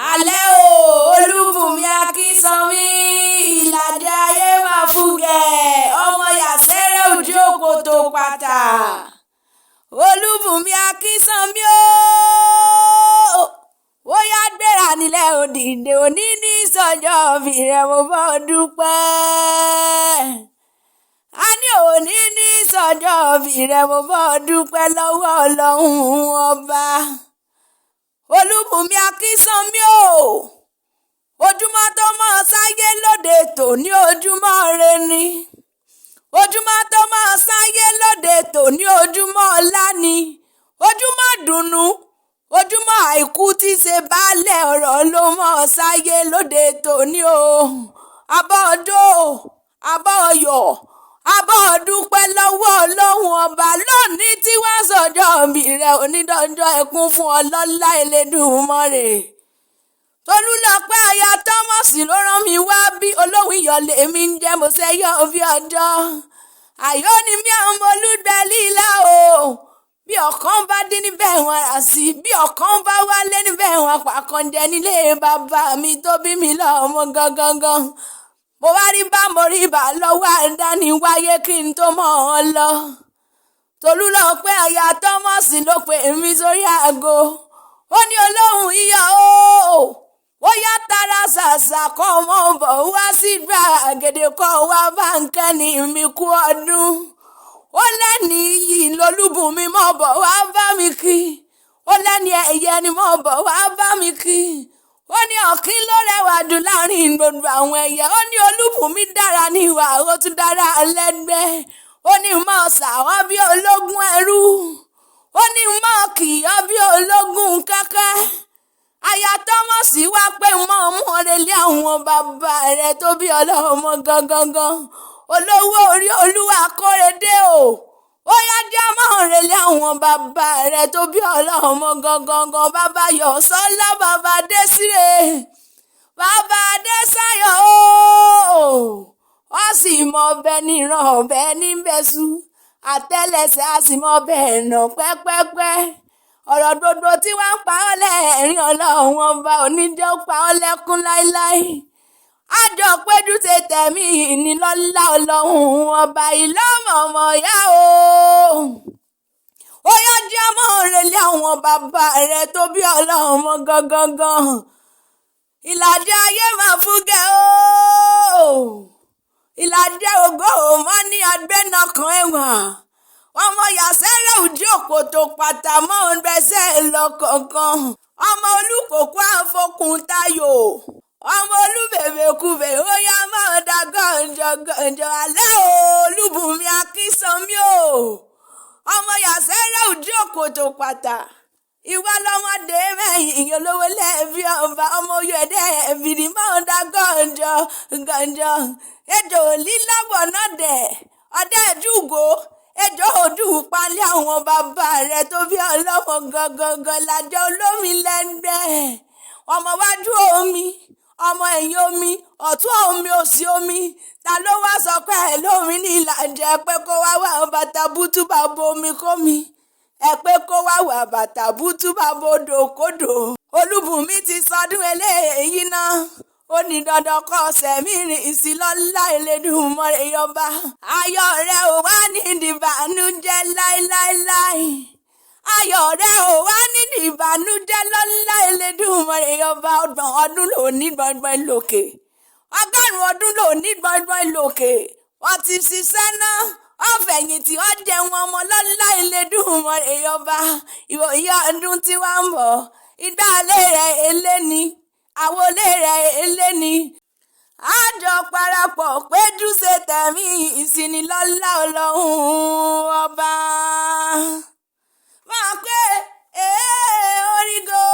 alẹ́ o Olúbùnmi Akínsanmí Ìlàjẹ ayé máa fúgẹ̀ ọmọ Yàsẹ́rẹ́ òjì òkòtò pàtà Olúbùnmi Akínsanmí ó yá gbéra nílẹ̀ òdìdè òní ní sọ́jọ́ òbí rẹ̀ mo bọ́ dúpẹ́ a ní òní ní sọ́jọ́ òbí rẹ̀ mo bọ́ dúpẹ́ lọ́wọ́ Ọlọ́run ọba Olúbùnmi Akínsanmí ojúmọ́ tó mọ́ sáyé lóde tòní ojúmọ́ re ni ojúmọ́ tó mọ́ sáyé lóde tòní ojúmọ́ ọlá ni ojúmọ́ dùnnú ojúmọ́ àìkú tí ṣe baálẹ̀ ọ̀rọ̀ ló mọ́ sáyé lóde tòní abọ́ ọjọ́ abọ́ ọyọ̀ abọ́ dúpẹ́ lọ́wọ́ Ọlọ́run ọba lónìí tí wọ́n sọjọ́ òbí rẹ̀ onídọ́jọ́ ẹkún fún ọlọ́lá Elédùmarè Tolúlọpẹ́ aya Tọ́mọ̀sì ló rán mi wá bí olóhùn ìyọ̀lẹ̀ mi ń jẹ́ mo ṣẹ́yọ́ bí ọjọ́ àyọ́ ni mí àwọn olùdálílà bí ọ̀kan bá dé níbẹ̀ wọn rà sí bí ọ̀kan bá wálé níbẹ̀ wọn pàkànjẹ nílé bàbá mi tó bí mi lọ́mọ gangan mo wá rí bá mo rí bá lọ́wọ́ àdáni wáyé kí n tó mọ̀ ọ́ lọ Tolúlọpẹ́ aya Tọ́mọ̀sì ló pè mí sórí aago ó ní olóhùn iyọ̀ ó yá tara ṣàṣà kọ́ ọmọ bọ̀ wá sí gbàgede kọ́ wá báńkẹ́ ní mi kú ọdún ó lẹ́ni yìí lolúbùnmi mọ̀ bọ̀ wá bá mi kí ó lẹ́ni ẹ̀yẹ ni mọ̀ bọ̀ wá bá mi kí ó ní ọ̀kín ló rẹwà jù láàrin gbogbo àwọn ẹ̀yẹ ó ní Olúbùnmi dára ní ìwà ó tún dára lẹ́gbẹ́ ó ní mọ̀ ṣàwọn bí ológun ẹrú ó ní mọ̀ kìyọ́ bí ológun kẹ́kẹ́ aya Tọ́mọ̀sì wá pé mọ́ ọmọ rẹ̀ lé àwọn bàbá rẹ̀ tó bí ọlọ́mọ gangan olówó orí Olúwa Kórèdé ó yá jẹ́ mọ́ rẹ̀ lé àwọn bàbá rẹ̀ tó bí ọlọ́mọ gangan bàbá Yọ̀sọ́lá bàbá Désírè bàbá Adésáyọ̀ ó sì mọ ọbẹ̀ níran ọbẹ̀ níbẹ̀sù àtẹ́lẹsẹ̀ á sì mọ ọbẹ̀ ẹ̀nà pẹ́pẹ́pẹ́ ọ̀rọ̀ gbogbo tí wọ́n ń pa ọ́ lẹ́ẹ̀rín Ọlọ́run ọba oníjẹ́ ó pa ọ́ lẹ́kún láíláí àjọ péjú ṣe tẹ̀mí ìnílọ́lá Ọlọ́run ọba ìlọ́mọ̀ọ́mọ̀ yá ó yá jẹ́ mọ́ relé àwọn bàbá rẹ̀ tó bí ọlọ́mọ gangan Ìlàjẹ ayé máa fúgẹ́ Ìlàjẹ ògo mọ́ ní agbẹ́nàkan ẹ̀wọ̀n ọmọ Yàsẹ́rẹ́ òjì òkòtò pàtà mọ́ ọ̀rẹ́sẹ̀ lọ kọ̀ọ̀kan ọmọ Olúkòkó àfọkùn tayò ọmọ olúbèbèkúbè ó yá máa da gànjọ alẹ́ Olúbùnmi Akínsanmí ọmọ Yàsẹ́rẹ́ òjì òkòtò pàtà ìwà lọ́mọdé mẹ́yìn olówó lẹ́ẹ̀bí ọba ọmọ oyèdè ẹ̀bìrì máa da gànjọ ejò líláwọ̀ náà dẹ̀ ọdẹ ẹ̀dúgò ẹjọ́ òdù palẹ̀ àwọn bàbá rẹ̀ tó bí ọlọ́mọ gangan lájọ olómi lẹ́ngbẹ́ ọmọ wájú omi ọmọ ẹ̀yìn omi ọ̀tún omi òsì omi ta ló wá sọ pé ẹ̀ lómi ní Ìlàjẹ pé kó wá wà bàtà bútú bàbá omi kómi ẹ pé kó wá wà bàtà bútú bàbá odò kódò Olúbùnmi ti sọdún eléyìí náà ó ní dandan kọ́ sẹ̀mí rìn sí lọ́lá Elédùmarè ọba ayọ̀ rẹ̀ ò wá ní ìdìbànújẹ́ láíláíláí ayọ̀ rẹ̀ ò wá ní ìdìbànújẹ́ lọ́lá Elédùmarè ọba ọgbọ̀n ọdún ló ní gbọ̀ngbọ̀n lókè ọgọ́rùn-ún ọdún ló ní gbọ̀ngbọ̀n lókè wọ́n ti ṣiṣẹ́ náà ọ̀fẹ̀yìntì ọ̀jẹ̀ wọn ọmọ lọ́lá Elédùmarè ọba ìwòye ọdún tí wọ́n ń bọ̀ ìdálé rẹ̀ eléni àwọlé rẹ̀ eléni àjọ parapọ̀ péjú ṣe tẹ̀mí ìsìnilọ́lá Ọlọ́run ọba máa pé orígo.